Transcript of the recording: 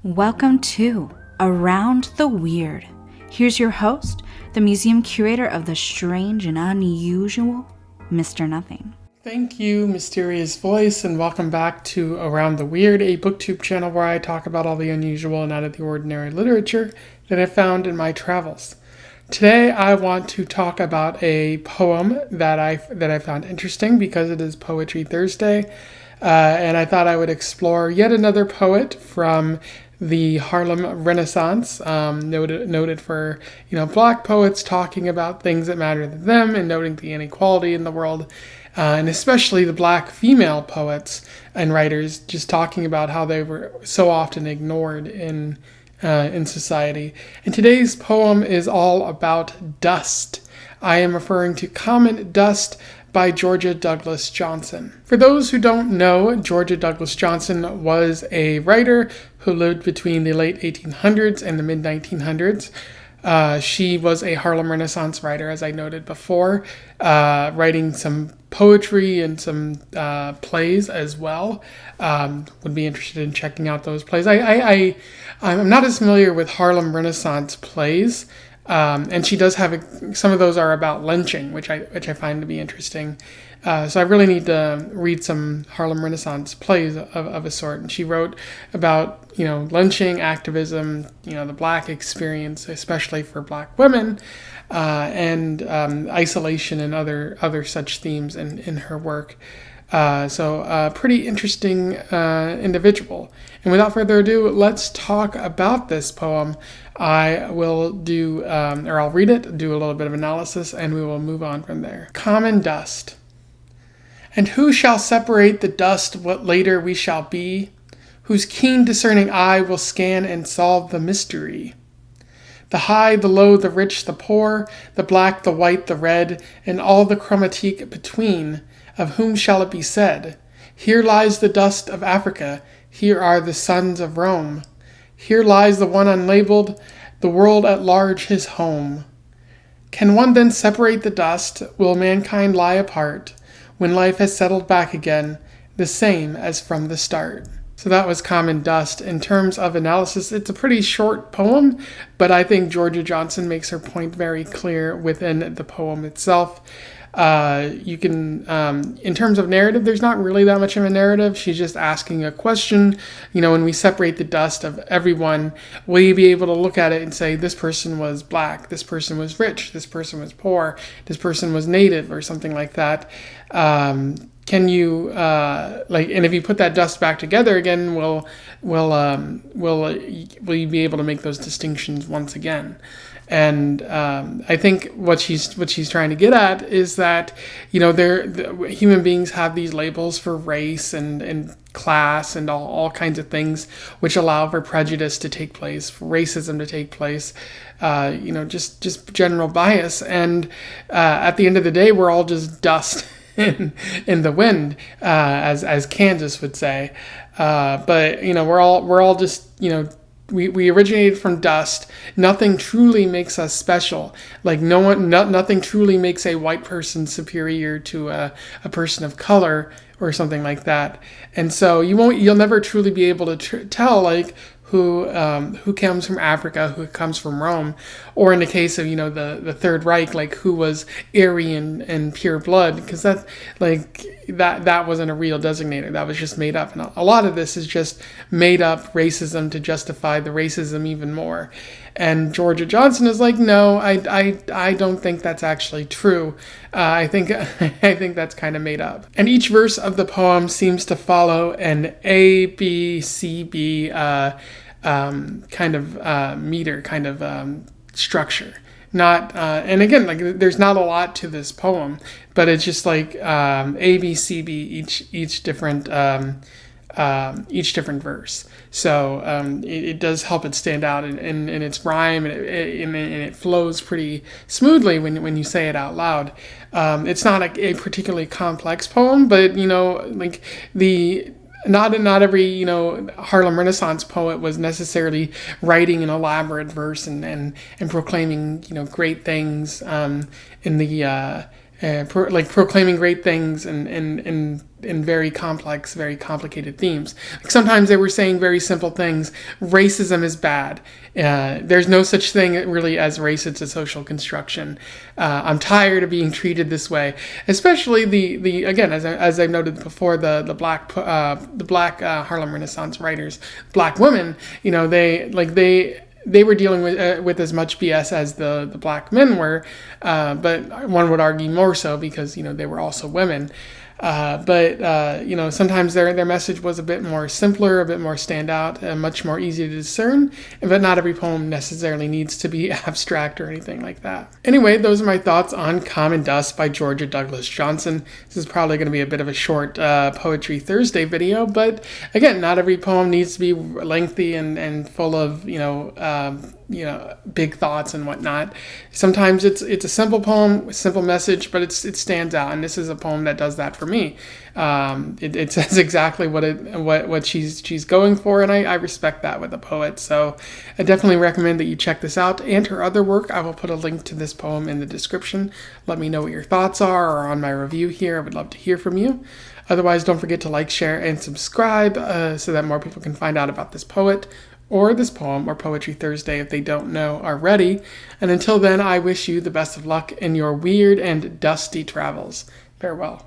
Welcome to Around the Weird. Here's your host, the museum curator of the strange and unusual, Mr. Nothing. Thank you, Mysterious Voice, and welcome back to Around the Weird, a booktube channel where I talk about all the unusual and out of the ordinary literature that I found in my travels. Today I want to talk about a poem that I found interesting because it is Poetry Thursday, and I thought I would explore yet another poet from the Harlem Renaissance, noted for Black poets talking about things that matter to them and noting the inequality in the world, and especially the Black female poets and writers just talking about how they were so often ignored in society. And today's poem is all about dust. I am referring to Common Dust by Georgia Douglas Johnson. For those who don't know, Georgia Douglas Johnson was a writer who lived between the late 1800s and the mid 1900s. She was a Harlem Renaissance writer, as I noted before, writing some poetry and some plays as well. Would be interested in checking out those plays. I'm not as familiar with Harlem Renaissance plays. And she does have some of those are about lynching, which I find to be interesting. So I really need to read some Harlem Renaissance plays of a sort. And she wrote about lynching, activism, the Black experience, especially for Black women, and isolation and other such themes in her work. So a pretty interesting individual. And without further ado, let's talk about this poem. I will I'll read it, do a little bit of analysis, and we will move on from there. Common Dust. And who shall separate the dust what later we shall be, whose keen discerning eye will scan and solve the mystery? The high, the low, the rich, the poor, the black, the white, the red, and all the chromatique between, of whom shall it be said, here lies the dust of Africa, here are the sons of Rome. Here lies the one unlabeled, the world at large his home. Can one then separate the dust? Will mankind lie apart, when life has settled back again, the same as from the start? So that was Common Dust. In terms of analysis, it's a pretty short poem, but I think Georgia Johnson makes her point very clear within the poem itself. You can, in terms of narrative, there's not really that much of a narrative. She's just asking a question. When we separate the dust of everyone, will you be able to look at it and say, this person was Black, this person was rich, this person was poor, this person was Native, or something like that? Can you, and if you put that dust back together again, will you be able to make those distinctions once again? And I think what she's trying to get at is that human beings have these labels for race and class and all kinds of things, which allow for prejudice to take place, for racism to take place, just general bias. And at the end of the day, we're all just dust in the wind, as Kansas would say. But we're all just We originated from dust. Nothing truly makes us special. Nothing truly makes a white person superior to a person of color or something like that. And so you'll never truly be able to tell who comes from Africa, who comes from Rome, or in the case of the Third Reich, who was Aryan and pure blood, because that wasn't a real designator. That was just made up, and a lot of this is just made up racism to justify the racism even more. And Georgia Johnson is like, no, I don't think that's actually true. I think that's kind of made up. And each verse of the poem seems to follow an A, B, C, B kind of meter, kind of structure. Not and again, there's not a lot to this poem, but it's just A, B, C, B, each different verse. So it does help it stand out in its rhyme, and it flows pretty smoothly when you say it out loud. It's not a particularly complex poem, but not every Harlem Renaissance poet was necessarily writing an elaborate verse and proclaiming great things proclaiming great things and very complex, very complicated themes. Like sometimes they were saying very simple things. Racism is bad. There's no such thing really as race. It's a social construction. I'm tired of being treated this way. Especially the again, as I've noted before, the black Harlem Renaissance writers, black women. They were dealing with as much BS as the black men were, but one would argue more so because they were also women. But sometimes their message was a bit more simpler, a bit more standout, and much more easy to discern. But not every poem necessarily needs to be abstract or anything like that. Anyway, those are my thoughts on Common Dust by Georgia Douglas Johnson. This is probably going to be a bit of a short Poetry Thursday video, but again, not every poem needs to be lengthy and full of big thoughts and whatnot. Sometimes it's a simple poem, simple message, but it stands out, and this is a poem that does that for me. It says exactly what she's going for, and I respect that with a poet. So I definitely recommend that you check this out and her other work. I will put a link to this poem in the description. Let me know what your thoughts are or on my review here. I would love to hear from you. Otherwise, don't forget to like, share, and subscribe so that more people can find out about this poet or this poem or Poetry Thursday if they don't know already. And until then, I wish you the best of luck in your weird and dusty travels. Farewell.